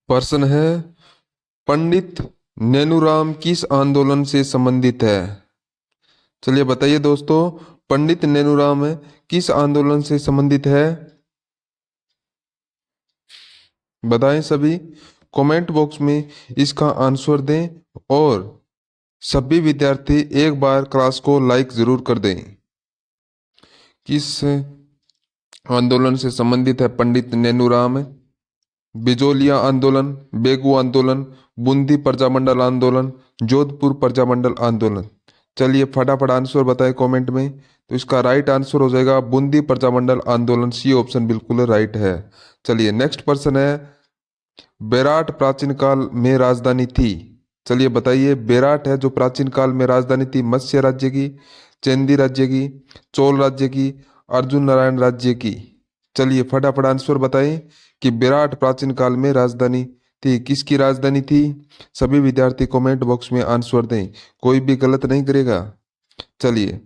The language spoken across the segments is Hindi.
प्रश्न है, पंडित नेनुराम किस आंदोलन से संबंधित है? चलिए बताइए दोस्तों, पंडित नेनुराम किस आंदोलन से संबंधित है? बताएं सभी, कमेंट बॉक्स में इसका आंसर दें और सभी विद्यार्थी एक बार क्लास को लाइक जरूर कर दें। किस आंदोलन से संबंधित है पंडित नेनुराम? बिजोलिया आंदोलन, बेगू आंदोलन, बूंदी प्रजामंडल आंदोलन, जोधपुर प्रजामंडल आंदोलन। चलिए फटाफट आंसर बताएं कमेंट में। तो इसका राइट आंसर हो जाएगा बूंदी प्रजामंडल आंदोलन, सी ऑप्शन बिल्कुल राइट है। चलिए नेक्स्ट प्रश्न है, बेराट प्राचीन काल में राजधानी थी। चलिए बताइए, बेराट है जो प्राचीन काल में राजधानी थी, मत्स्य राज्य की, चेंदी राज्य की, चोल राज्य की, अर्जुन नारायण राज्य की। चलिए फटाफट आंसर बताएं कि विराट प्राचीन काल में राजधानी थी, किसकी राजधानी थी? सभी विद्यार्थी कमेंट बॉक्स में आंसर दें, कोई भी गलत नहीं करेगा। चलिए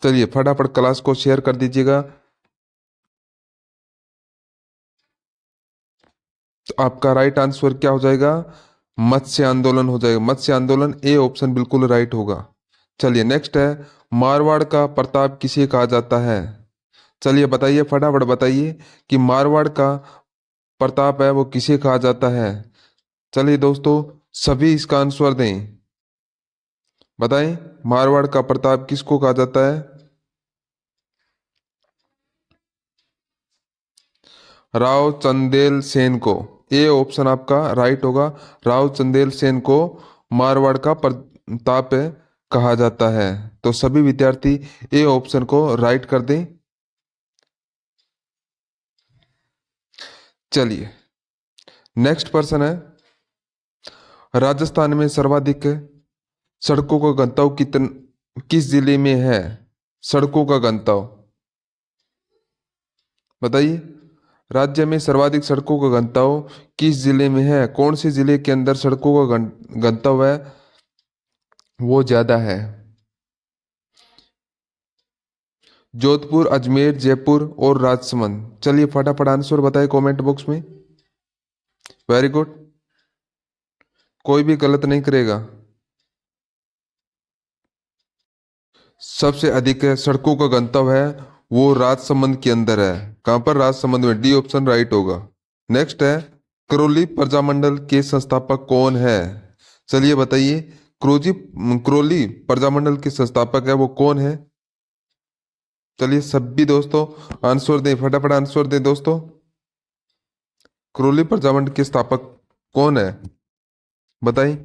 चलिए फटाफट क्लास को शेयर कर दीजिएगा। तो आपका राइट आंसर क्या हो जाएगा? मत्स्य आंदोलन हो जाएगा, मत्स्य आंदोलन, ए ऑप्शन बिल्कुल राइट होगा। चलिए नेक्स्ट है, मारवाड़ का प्रताप किसे कहा जाता है? चलिए बताइए फटाफट बताइए कि मारवाड़ का प्रताप है वो किसे कहा जाता है? चलिए दोस्तों सभी इसका आंसर दें, बताएं मारवाड़ का प्रताप किसको कहा जाता है? राव चंदेल सेन को, ए ऑप्शन आपका राइट होगा। राव चंदेल सेन को मारवाड़ का प्रताप कहा जाता है। तो सभी विद्यार्थी ए ऑप्शन को राइट कर दें। चलिए नेक्स्ट प्रश्न है, राजस्थान में सर्वाधिक सड़कों का घनत्व किस जिले में है? सड़कों का घनत्व बताइए, राज्य में सर्वाधिक सड़कों का घनत्व किस जिले में है? कौन से जिले के अंदर सड़कों का घनत्व है वो ज्यादा है? जोधपुर, अजमेर, जयपुर और राजसमंद। चलिए फटाफट आंसर बताएं कमेंट बॉक्स में। वेरी गुड, कोई भी गलत नहीं करेगा। सबसे अधिक सड़कों का घनत्व है वो राजसमंद के अंदर है। कहां पर? राजसमंद में, डी ऑप्शन राइट होगा। नेक्स्ट है, करौली प्रजामंडल के संस्थापक कौन है? चलिए बताइए, करौली प्रजामंडल के संस्थापक है वो कौन है? चलिए सभी दोस्तों आंसर दें, फटाफट आंसर दें दोस्तों। करौली प्रजामंडल के स्थापक कौन है बताइए?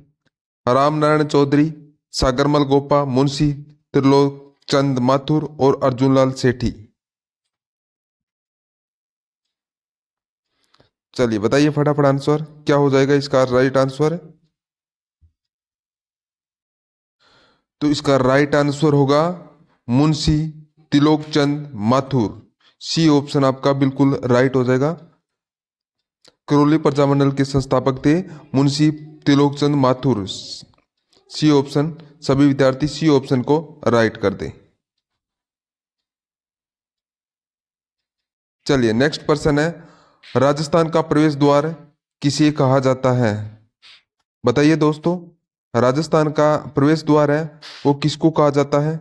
राम नारायण चौधरी, सागरमल गोपा, मुंशी त्रिलोक चंद माथुर और अर्जुनलाल सेठी। चलिए बताइए फटाफट आंसर क्या हो जाएगा इसका राइट आंसर? तो इसका राइट आंसर होगा मुंशी त्रिलोकचंद माथुर, सी ऑप्शन आपका बिल्कुल राइट हो जाएगा। करौली प्रजामंडल के संस्थापक थे मुंशी त्रिलोकचंद माथुर, सी ऑप्शन। सभी विद्यार्थी सी ऑप्शन को राइट कर दें। चलिए नेक्स्ट प्रश्न है, राजस्थान का प्रवेश द्वार किसे कहा जाता है? बताइए दोस्तों, राजस्थान का प्रवेश द्वार है वो किसको कहा जाता है?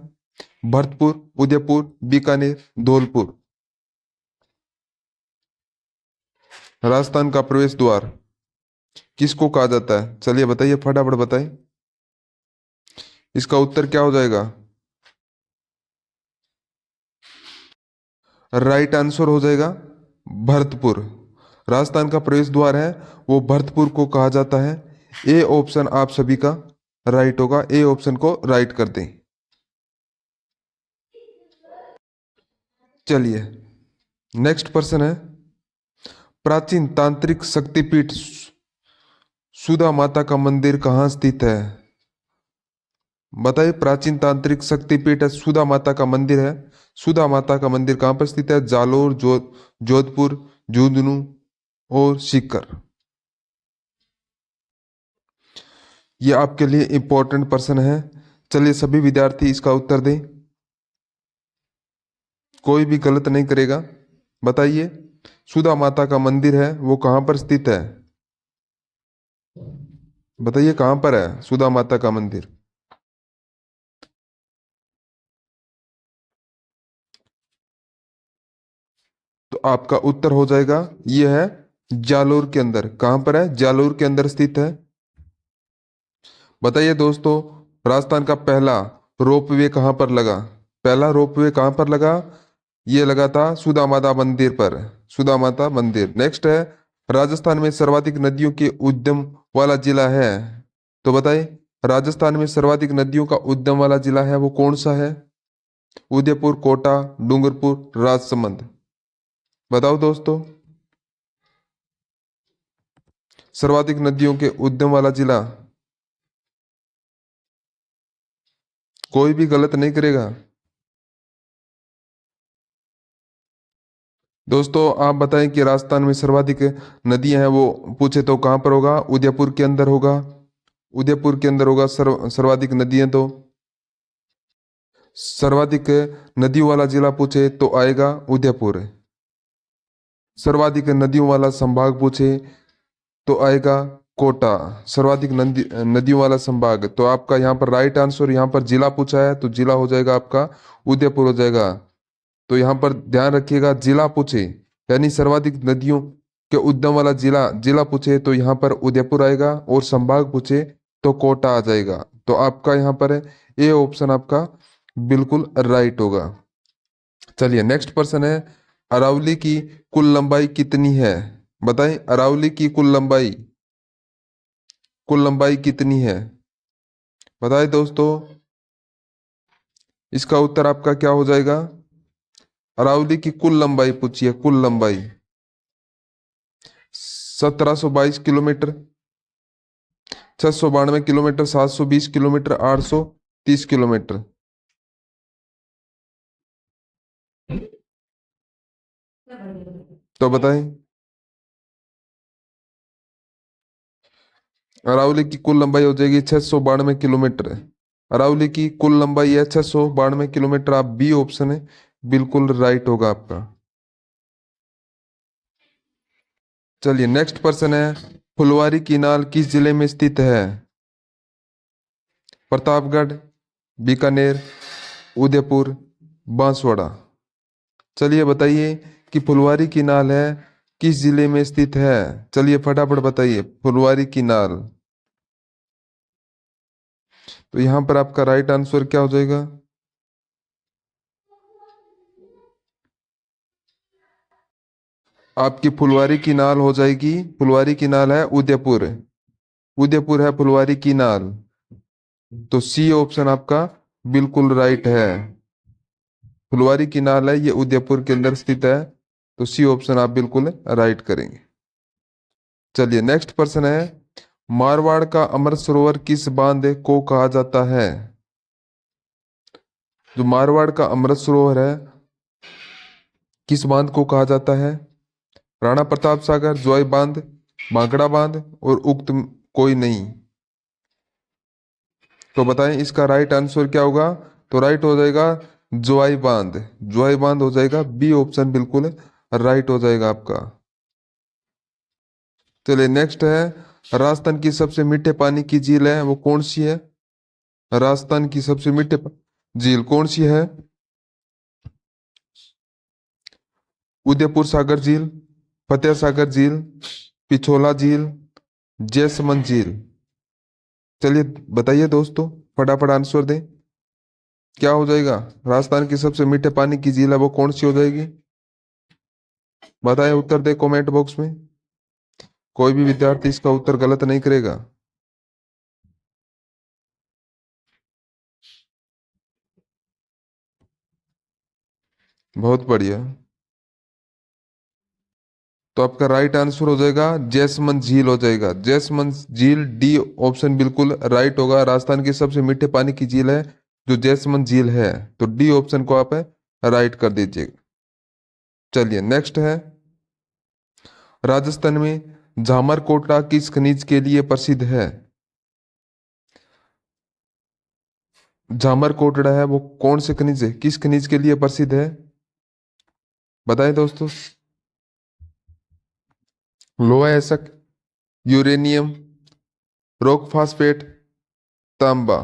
भरतपुर, उदयपुर, बीकानेर, धौलपुर। राजस्थान का प्रवेश द्वार किसको कहा जाता है? चलिए बताइए फटाफट बताइए, इसका उत्तर क्या हो जाएगा? राइट आंसर हो जाएगा भरतपुर। राजस्थान का प्रवेश द्वार है वो भरतपुर को कहा जाता है। ए ऑप्शन आप सभी का राइट होगा, ए ऑप्शन को राइट कर दें। चलिए नेक्स्ट प्रश्न है, प्राचीन तांत्रिक शक्तिपीठ सुधा माता का मंदिर कहाँ स्थित है? बताइए, प्राचीन तांत्रिक शक्तिपीठ है सुधा माता का मंदिर है। सुधा माता का मंदिर कहाँ पर स्थित है? जालोर, जोधपुर, झुंझुनू और सीकर। ये आपके लिए इंपॉर्टेंट प्रश्न है। चलिए सभी विद्यार्थी इसका उत्तर दें, कोई भी गलत नहीं करेगा। बताइए, सुधा माता का मंदिर है वो कहाँ पर स्थित है? बताइए कहाँ पर है सुधा माता का मंदिर? तो आपका उत्तर हो जाएगा, ये है जालोर के अंदर। कहाँ पर है? जालोर के अंदर स्थित है। बताइए दोस्तों, राजस्थान का पहला रोपवे कहाँ पर लगा? पहला रोपवे कहाँ पर लगा? ये लगा था सुधा माता मंदिर पर। सुधा माता मंदिर। नेक्स्ट है, राजस्थान में सर्वाधिक नदियों के उद्गम वाला जिला है? तो बताइए, राजस्थान में सर्वाधिक नदियों का उद्गम वाला जिला है वो कौन सा है? उदयपुर, कोटा, डूंगरपुर, राजसमंद। बताओ दोस्तों, सर्वाधिक नदियों के उद्गम वाला जिला। कोई भी गलत नहीं करेगा। दोस्तों आप बताएं कि राजस्थान में सर्वाधिक नदियां हैं वो पूछे तो कहाँ पर होगा? उदयपुर के अंदर होगा। उदयपुर के अंदर होगा सर्वाधिक नदियां तो। सर्वाधिक नदियों वाला जिला पूछे तो आएगा उदयपुर। सर्वाधिक नदियों वाला संभाग पूछे तो आएगा कोटा। सर्वाधिक नदियों वाला संभाग, तो आपका यहाँ पर राइट आंसर, यहाँ पर जिला पूछा है तो जिला हो जाएगा आपका उदयपुर हो जाएगा। तो यहाँ पर ध्यान रखिएगा, जिला पूछे यानी सर्वाधिक नदियों के उद्गम वाला जिला जिला पूछे तो यहाँ पर उदयपुर आएगा, और संभाग पूछे तो कोटा आ जाएगा। तो आपका यहाँ पर ए ऑप्शन आपका बिल्कुल राइट होगा। चलिए नेक्स्ट पर्सन है, अरावली की कुल लंबाई कितनी है? बताएं, अरावली की कुल लंबाई कितनी है? बताएं दोस्तों, इसका उत्तर आपका क्या हो जाएगा? अरावली की कुल लंबाई पूछिए, कुल लंबाई। 1722 किलोमीटर, 692 किलोमीटर, 720 किलोमीटर, 830 किलोमीटर। तो बताएं, अरावली की कुल लंबाई हो जाएगी 692 किलोमीटर। अरावली की कुल लंबाई है 692 किलोमीटर। आप बी ऑप्शन है बिल्कुल राइट होगा आपका। चलिए नेक्स्ट पर्सन है, फुलवारी की नाल किस जिले में स्थित है? प्रतापगढ़, बीकानेर, उदयपुर, बांसवाड़ा। चलिए बताइए कि फुलवारी की नाल है किस जिले में स्थित है? चलिए फटाफट बताइए, फुलवारी की नाल। तो यहां पर आपका राइट आंसर क्या हो जाएगा? आपकी फुलवारी की नाल हो जाएगी, फुलवारी की नाल है उदयपुर। उदयपुर है फुलवारी की नाल। तो सी ऑप्शन आपका बिल्कुल राइट है। फुलवारी की नाल है, ये उदयपुर के अंदर स्थित है। तो सी ऑप्शन आप बिल्कुल राइट करेंगे। चलिए नेक्स्ट पर्सन है, मारवाड़ का अमृत सरोवर किस बांध को कहा जाता है? जो मारवाड़ का अमृत सरोवर है किस बांध को कहा जाता है? राणा प्रताप सागर, जोय बांध, भांकड़ा बांध और उक्त कोई नहीं। तो बताएं इसका राइट आंसर क्या होगा? तो राइट हो जाएगा जोआई बांध। जोआई बांध हो जाएगा, बी ऑप्शन बिल्कुल राइट हो जाएगा आपका। चलिए नेक्स्ट है, राजस्थान की सबसे मीठे पानी की झील है वो कौन सी है? राजस्थान की सबसे झील कौन सी है? उदयपुर सागर झील, फतेह सागर झील, पिछोला झील, जैसमंद झील। चलिए बताइए दोस्तों, फटाफट आंसर दें। क्या हो जाएगा? राजस्थान की सबसे मीठे पानी की झील है वो कौन सी हो जाएगी? बताएं, उत्तर दे कमेंट बॉक्स में। कोई भी विद्यार्थी इसका उत्तर गलत नहीं करेगा। बहुत बढ़िया। तो आपका राइट आंसर हो जाएगा जैसमंद झील हो जाएगा। जैसमंद झील, डी ऑप्शन बिल्कुल राइट होगा। राजस्थान की सबसे मीठे पानी की झील है जो जैसमंद झील है। तो डी ऑप्शन को आप राइट कर दीजिएगा। चलिए नेक्स्ट है, राजस्थान में झामर कोटला किस खनिज के लिए प्रसिद्ध है? झामर कोटड़ा है वो कौन से खनिज है, किस खनिज के लिए प्रसिद्ध है? बताएं दोस्तों। लोहा ऐसक, यूरेनियम, रॉक फास्फेट, तांबा।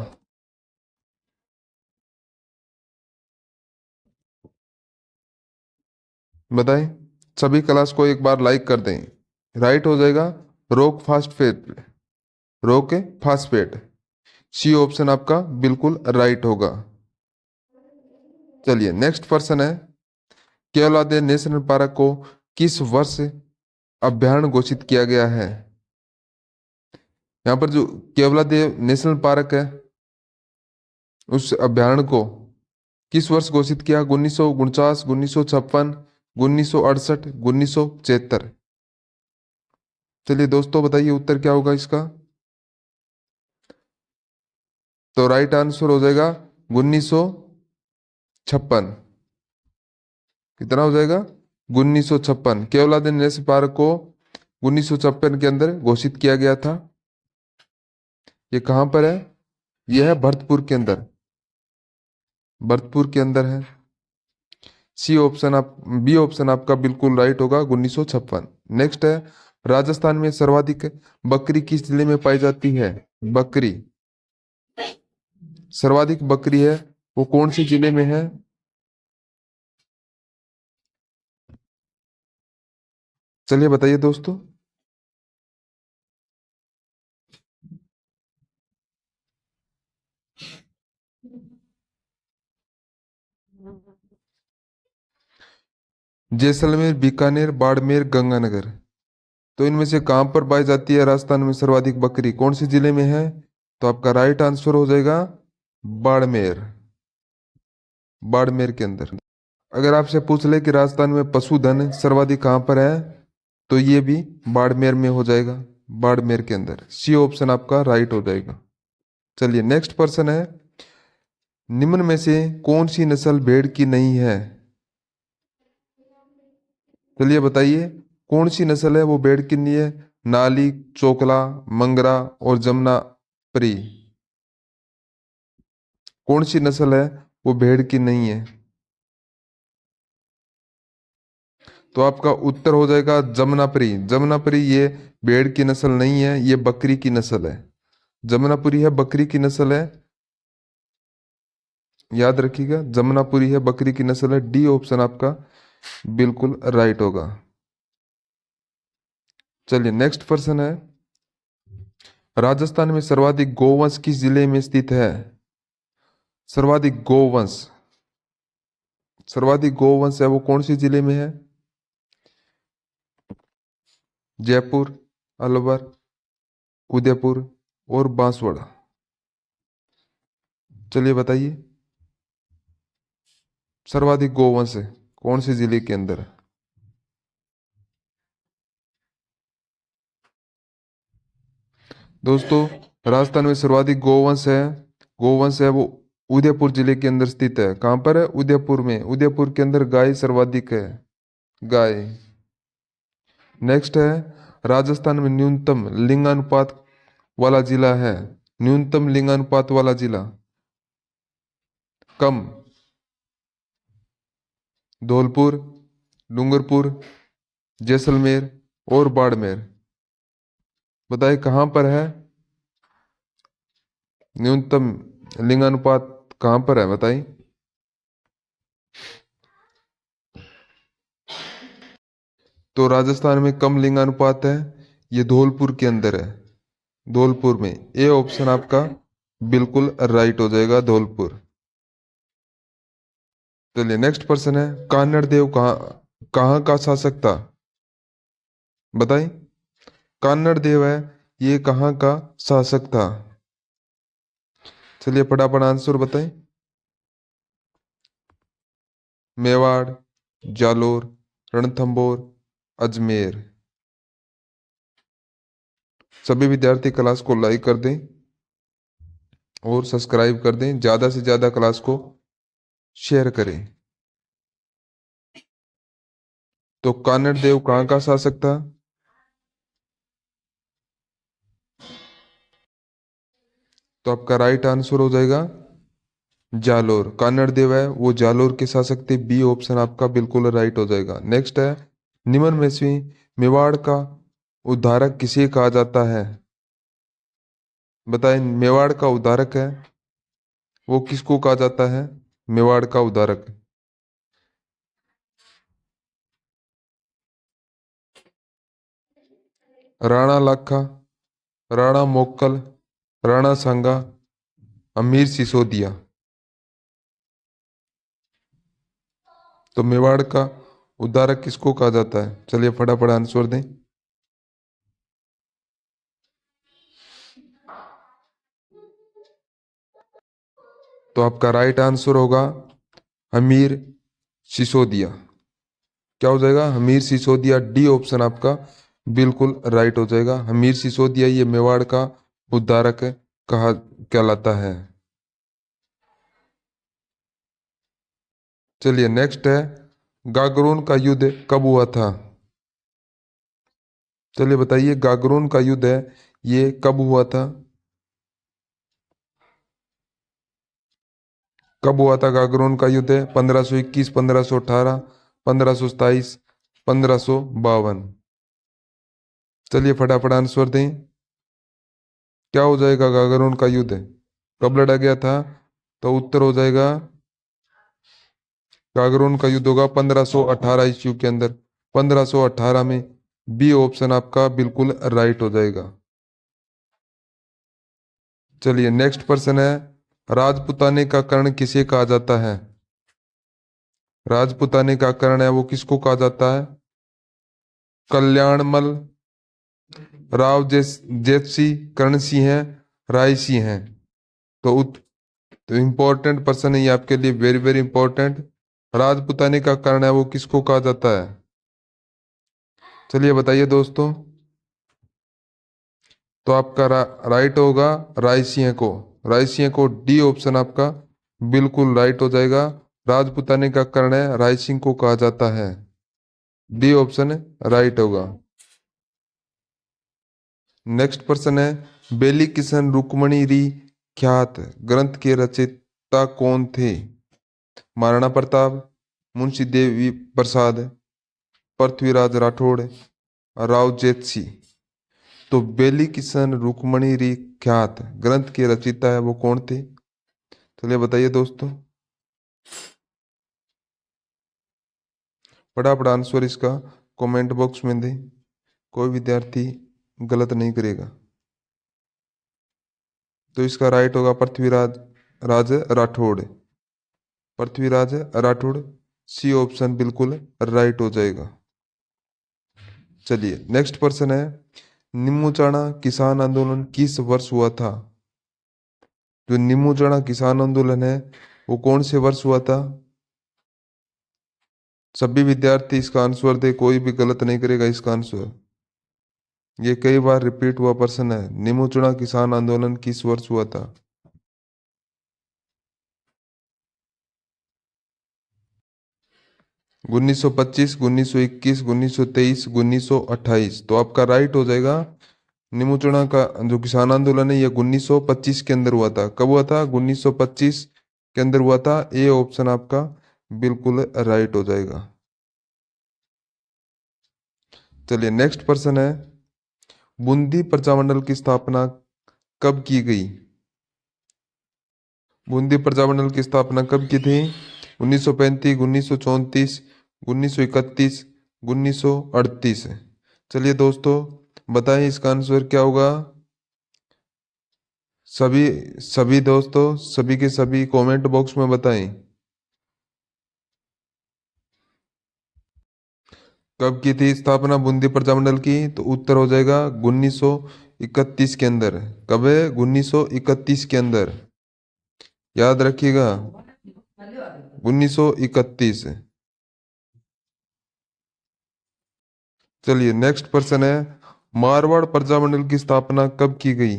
बताएं। सभी क्लास को एक बार लाइक कर दें। राइट हो जाएगा rock phosphate. Rock phosphate, C option आपका बिल्कुल राइट होगा। चलिए नेक्स्ट पर्सन है, केवलादेव नेशनल पार्क को किस वर्ष अभ्यारण्य घोषित किया गया है? यहाँ पर जो केवलादेव नेशनल पार्क है, उस अभ्यारण्य को किस वर्ष घोषित किया? 1949, 1956, 1968, 1976। चलिए दोस्तों बताइए उत्तर क्या होगा इसका। तो राइट आंसर हो जाएगा 1956। कितना हो जाएगा? 1956। केवलादेव नेशनल पार्क को 1956 के अंदर घोषित किया गया था। ये कहां पर है? यह है भरतपुर के अंदर। भरतपुर के अंदर है। सी ऑप्शन आप बी ऑप्शन आपका बिल्कुल राइट होगा 1956। नेक्स्ट है, राजस्थान में सर्वाधिक बकरी किस जिले में पाई जाती है? बकरी, सर्वाधिक बकरी है वो कौन से जिले में है? चलिए बताइए दोस्तों। जैसलमेर, बीकानेर, बाड़मेर, गंगानगर। तो इनमें से कहां पर पाई जाती है राजस्थान में सर्वाधिक बकरी, कौन से जिले में है? तो आपका राइट आंसर हो जाएगा बाड़मेर। बाड़मेर के अंदर। अगर आपसे पूछ ले कि राजस्थान में पशुधन सर्वाधिक कहां पर है, तो ये भी बाड़मेर में हो जाएगा। बाड़मेर के अंदर, सी ऑप्शन आपका राइट हो जाएगा। चलिए नेक्स्ट पर्सन है, निम्न में से कौन सी नस्ल भेड़ की नहीं है? चलिए बताइए कौन सी नस्ल है वो भेड़ की नहीं है? नाली, चोकला, मंगरा और जमुनापरी। कौन सी नस्ल है वो भेड़ की नहीं है? तो आपका उत्तर हो जाएगा जमुनापरी। जमुनापरी ये भेड़ की नस्ल नहीं है, ये बकरी की नस्ल है। जमुनापुरी है बकरी की नस्ल है, याद रखिएगा। जमुनापुरी है बकरी की नस्ल है। डी ऑप्शन आपका बिल्कुल राइट होगा। चलिए नेक्स्ट पर्सन है, राजस्थान में सर्वाधिक गोवंश किस जिले में स्थित है? सर्वाधिक गोवंश, सर्वाधिक गोवंश है वो कौन से जिले में है? जयपुर, अलवर, उदयपुर और बांसवाड़ा। चलिए बताइए सर्वाधिक गोवंश है कौन से जिले के अंदर है? दोस्तों राजस्थान में सर्वाधिक गोवंश है वो उदयपुर जिले के अंदर स्थित है। कहां पर है? उदयपुर में। उदयपुर के अंदर गाय सर्वाधिक है, गाय। नेक्स्ट है, राजस्थान में न्यूनतम लिंगानुपात वाला जिला है। न्यूनतम लिंगानुपात वाला जिला, कम। धौलपुर, डूंगरपुर, जैसलमेर और बाड़मेर। बताइए कहां पर है न्यूनतम लिंगानुपात, कहां पर है बताइए। तो राजस्थान में कम लिंगानुपात है, ये धौलपुर के अंदर है। धौलपुर में, ए ऑप्शन आपका बिल्कुल राइट हो जाएगा, धौलपुर। चलिए नेक्स्ट पर्सन है, कान्हड़ देव कहाँ कहाँ का शासक था? बताइए। कान्हड़ देव है, ये कहाँ का शासक था? चलिए फटाफट आंसर बताएं। मेवाड़, जालोर, रणथंबोर, अजमेर। सभी विद्यार्थी क्लास को लाइक कर दें और सब्सक्राइब कर दें, ज्यादा से ज्यादा क्लास को शेयर करें। तो कान्हड़ देव कहाँ का शासक था? तो आपका राइट आंसर हो जाएगा जालोर, कानड़ देव है वो जालोर के शासक थे। बी ऑप्शन आपका बिल्कुल राइट हो जाएगा। नेक्स्ट है, निम्न में से मेवाड़ का उद्धारक किसे कहा जाता है? बताएं, मेवाड़ का उद्धारक है वो किसको कहा जाता है? मेवाड़ का उद्धारक। राणा लाखा, राणा मोक्कल, राणा सांगा, अमीर सिसोदिया। तो मेवाड़ का उद्धारक किसको कहा जाता है? चलिए फटाफट आंसर दें। तो आपका राइट आंसर होगा अमीर सिसोदिया। क्या हो जाएगा? हमीर सिसोदिया। डी ऑप्शन आपका बिल्कुल राइट हो जाएगा। हमीर सिसोदिया ये मेवाड़ का उद्धारक कहा कहलाता है। चलिए नेक्स्ट है, गागरोन का युद्ध कब हुआ था? चलिए बताइए, गागरोन का युद्ध है ये कब हुआ था? कब हुआ था गागरोन का युद्ध? 1521, 1518, 1527, 1552। चलिए फटाफट आंसर दें। क्या हो जाएगा? गागरोन का युद्ध कब लड़ा गया था? तो उत्तर हो जाएगा, गागरोन का युद्ध होगा 1518 ईस्वी के अंदर। 1518 में। बी ऑप्शन आपका बिल्कुल राइट हो जाएगा। चलिए नेक्स्ट पर्सन है, राजपुताने का कर्ण किसे कहा जाता है? राजपुताने का कर्ण है वो किसको कहा जाता है? कल्याणमल, राव जेतसी, कर्ण सिंह है, राय सिंह है। तो तो इंपॉर्टेंट पर्सन है ये आपके लिए, वेरी वेरी इंपॉर्टेंट। राजपुताने का कर्ण है वो किसको कहा जाता है? चलिए बताइए दोस्तों। तो आपका राइट होगा रायसिंह को। रायसिंह को। डी ऑप्शन आपका बिल्कुल राइट हो जाएगा। राजपुताने का कर्ण है रायसिंह को कहा जाता है। डी ऑप्शन राइट होगा। नेक्स्ट पर्सन है, बेली किशन रुक्मणी री ख्यात ग्रंथ के रचयिता कौन थे? महाराणा प्रताप, मुंशी देवी प्रसाद, पृथ्वीराज राठौड़, राव जेतसी। तो बेली किशन रुक्मणी री ख्यात ग्रंथ के रचयिता है वो कौन थे? चलिए बताइए दोस्तों। फटाफट आंसर इसका कमेंट बॉक्स में दें। कोई विद्यार्थी गलत नहीं करेगा। तो इसका राइट होगा पृथ्वीराज राज राठौड़। पृथ्वीराज राठौड़। सी ऑप्शन बिल्कुल राइट हो जाएगा। चलिए नेक्स्ट पर्सन है, निम्बू चढ़ा किसान आंदोलन किस वर्ष हुआ था? जो निम्बू चढ़ा किसान आंदोलन है वो कौन से वर्ष हुआ था? सभी विद्यार्थी इसका आंसर दे, कोई भी गलत नहीं करेगा इसका आंसर। ये कई बार रिपीट हुआ प्रश्न है, निम्बू चढ़ा किसान आंदोलन किस वर्ष हुआ था? 1925, 1921, 1923, 1928। तो आपका राइट हो जाएगा, निमुचुड़ा का जो किसान आंदोलन है ये 1925 के अंदर हुआ था। कब हुआ था? 1925 के अंदर हुआ था। ए ऑप्शन आपका बिल्कुल राइट हो जाएगा। चलिए नेक्स्ट पर्सन है, बूंदी प्रजामंडल की स्थापना कब की गई? बूंदी प्रजामंडल की स्थापना कब की थी? 1935, 1934, 1931, 1938। चलिए दोस्तों बताएं इसका आंसर क्या होगा? सभी सभी दोस्तों सभी के सभी कमेंट बॉक्स में बताएं कब की थी स्थापना बूंदी प्रजामंडल की। तो उत्तर हो जाएगा 1931 के अंदर। कब है? 1931 के अंदर। याद रखिएगा, 1931। चलिए नेक्स्ट पर्सन है, मारवाड़ प्रजामंडल की स्थापना कब की गई?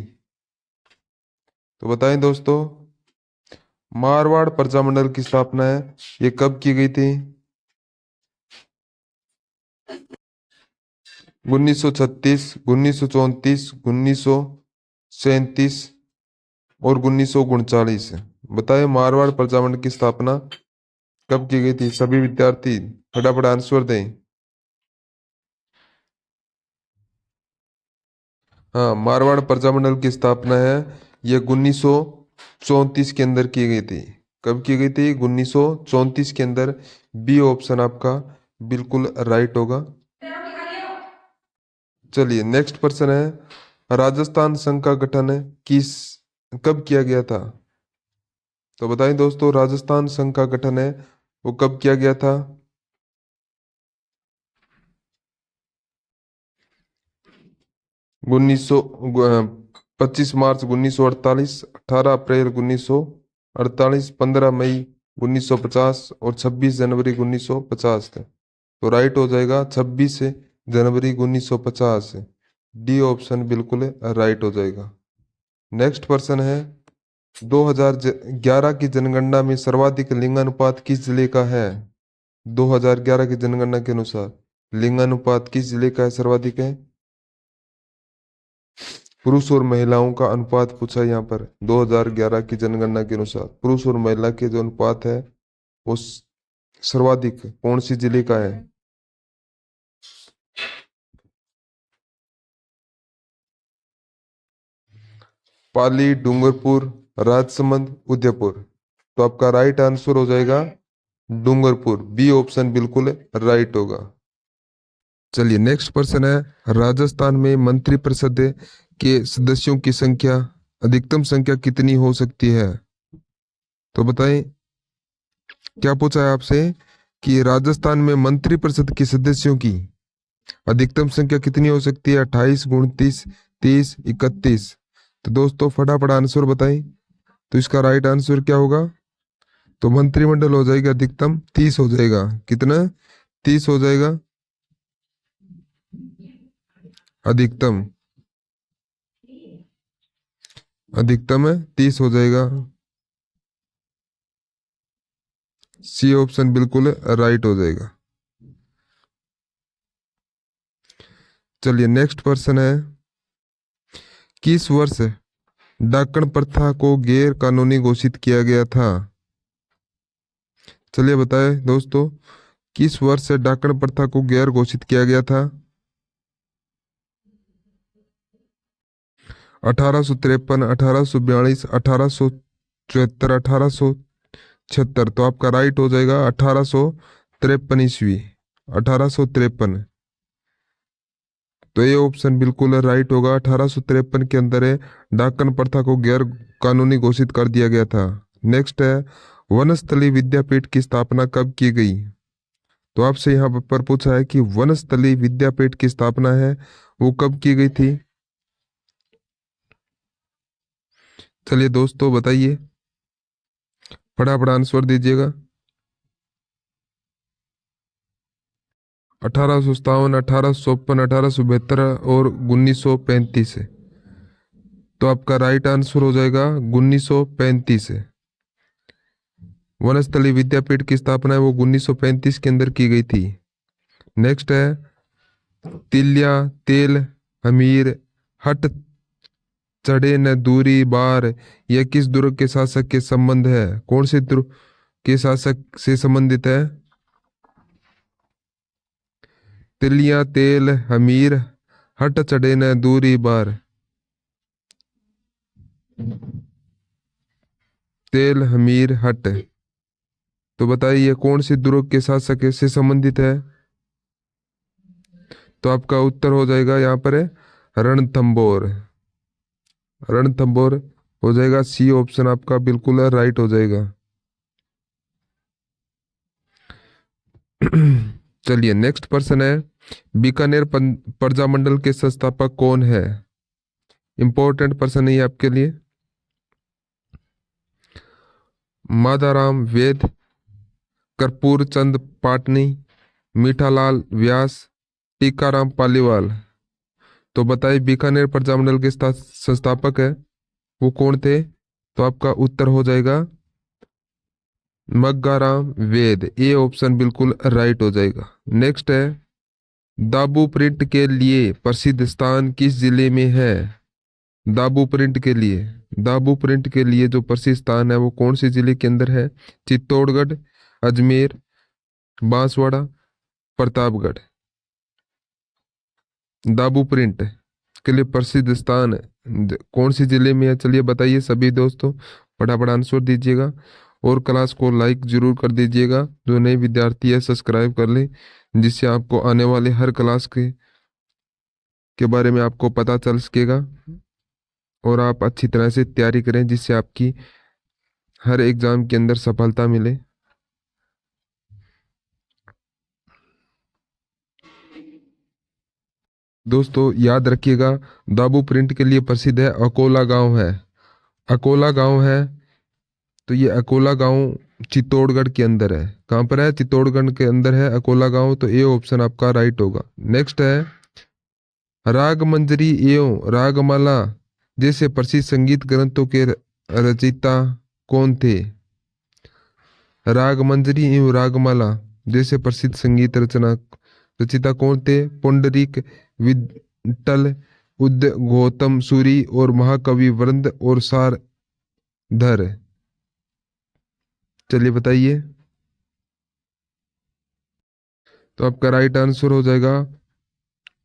तो बताएं दोस्तों, मारवाड़ प्रजामंडल की स्थापना है ये कब की गई थी? 1936, 1934, 1937 और 1939। बताएं मारवाड़ प्रजामंडल की स्थापना कब की गई थी? सभी विद्यार्थी फटाफट आंसर दें। हाँ, मारवाड़ प्रजामंडल की स्थापना है ये 1934 के अंदर की गई थी। कब की गई थी? 1934 के अंदर। बी ऑप्शन आपका बिल्कुल राइट होगा। चलिए नेक्स्ट प्रश्न है, राजस्थान संघ का गठन किस कब किया गया था? तो बताएं दोस्तों, राजस्थान संघ का गठन है वो कब किया गया था? 1900 25 मार्च 1948, 18 अप्रैल 1948, 15 मई 1950 और 26 जनवरी 1950 थे। तो राइट हो जाएगा 26 जनवरी 1950। डी ऑप्शन बिल्कुल राइट हो जाएगा। नेक्स्ट प्रश्न है, 2011 की जनगणना में सर्वाधिक लिंगानुपात किस जिले का है? 2011 की जनगणना के अनुसार लिंगानुपात किस जिले का है सर्वाधिक है? पुरुष और महिलाओं का अनुपात पूछा है यहाँ पर। 2011 की जनगणना के अनुसार पुरुष और महिला के जो अनुपात है वो सर्वाधिक कौन सी जिले का है? पाली, डूंगरपुर, राजसमंद, उदयपुर। तो आपका राइट आंसर हो जाएगा डूंगरपुर। बी ऑप्शन बिल्कुल राइट होगा। चलिए नेक्स्ट प्रश्न है, राजस्थान में मंत्रिपरिषद के सदस्यों की संख्या अधिकतम संख्या कितनी हो सकती है? तो बताएं, क्या पूछा है आपसे कि राजस्थान में मंत्रिपरिषद के सदस्यों की अधिकतम संख्या कितनी हो सकती है? 28, 29, 30, 31। तो दोस्तों फटाफट आंसर बताएं। तो इसका राइट आंसर क्या होगा? तो मंत्रिमंडल हो जाएगा अधिकतम 30 हो जाएगा। कितना? 30 हो जाएगा अधिकतम। अधिकतम है 30 हो जाएगा। सी ऑप्शन बिल्कुल राइट हो जाएगा। चलिए नेक्स्ट प्रश्न है, किस वर्ष डाकण प्रथा को गैर कानूनी घोषित किया गया था? चलिए बताएं दोस्तों, किस वर्ष डाकण प्रथा को गैर घोषित किया गया था? 1853, 1842, 1874, 1876। तो आपका राइट हो जाएगा 1853 ईस्वी। 1853। तो ये ऑप्शन बिल्कुल राइट होगा। 1853 के अंदर डाकन प्रथा को गैर कानूनी घोषित कर दिया गया था। नेक्स्ट है, वनस्थली विद्यापीठ की स्थापना कब की गई? तो आपसे यहाँ पर पूछा है कि वनस्थली विद्यापीठ की स्थापना है वो कब की गई थी? चलिए दोस्तों बताइए, फटाफट आंसर दीजिएगा। 1857, 1854, 1872 और 1935 है। तो आपका राइट आंसर हो जाएगा 1935 है। वनस्थली विद्यापीठ की स्थापना है वो 1935 के अंदर की गई थी। नेक्स्ट है, तिलिया तेल हमीर हट चढ़े न दूरी बार, यह किस दुर्ग के शासक के संबंध है? कौन से दुर्ग के शासक से संबंधित है? तिलिया तेल हमीर हट चढ़े न दूरी बार। तेल हमीर हट। तो बताइए कौन सी दुर्ग के शासक से संबंधित है? तो आपका उत्तर हो जाएगा यहाँ पर है रणथंबोर। रणथंबोर हो जाएगा। सी ऑप्शन आपका बिल्कुल राइट हो जाएगा। चलिए नेक्स्ट प्रश्न है, बीकानेर प्रजामंडल के संस्थापक कौन है? इंपॉर्टेंट प्रश्न है ये आपके लिए। मादाराम वेद, कर्पूर चंद पाटनी, मीठालाल व्यास, टीकाराम पालीवाल। तो बताइए बीकानेर प्रजामंडल के संस्थापक है वो कौन थे? तो आपका उत्तर हो जाएगा मग्गाराम वेद। ये ऑप्शन बिल्कुल राइट हो जाएगा। नेक्स्ट है, दाबू प्रिंट के लिए प्रसिद्ध स्थान किस जिले में है? दाबू प्रिंट के लिए दाबू प्रिंट के लिए जो प्रसिद्ध स्थान है वो कौन से जिले के अंदर है? चित्तौड़गढ़, अजमेर, बांसवाड़ा, प्रतापगढ़। दाबू प्रिंट के लिए प्रसिद्ध स्थान कौन सी जिले में है? चलिए बताइए सभी दोस्तों, फटाफट आंसर दीजिएगा और क्लास को लाइक जरूर कर दीजिएगा। जो नए विद्यार्थी है सब्सक्राइब कर लें, जिससे आपको आने वाले हर क्लास के बारे में आपको पता चल सकेगा और आप अच्छी तरह से तैयारी करें, जिससे आपकी हर एग्जाम के अंदर सफलता मिले। दोस्तों याद रखिएगा, दाबू प्रिंट के लिए प्रसिद्ध है अकोला गांव है। अकोला गांव है, तो ये अकोला गांव चित्तौड़गढ़ के अंदर है। कहाँ पर है? चित्तौड़गढ़ के अंदर है अकोला गांव। तो ये ऑप्शन आपका राइट होगा। नेक्स्ट है, राग मंजरी एवं रागमाला जैसे प्रसिद्ध संगीत ग्रंथों के रचयिता कौन थे? राग मंजरी एवं रागमाला जैसे प्रसिद्ध संगीत रचयिता कौन थे? पुंडरीक, विठल, उद्गौतम सूरी और महाकवि वृंद और सारधर। चलिए बताइए। तो आपका राइट आंसर हो जाएगा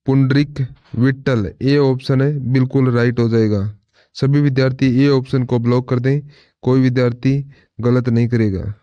पुंडरीक विठल। ए ऑप्शन है बिल्कुल राइट हो जाएगा। सभी विद्यार्थी ए ऑप्शन को ब्लॉक कर दें, कोई विद्यार्थी गलत नहीं करेगा।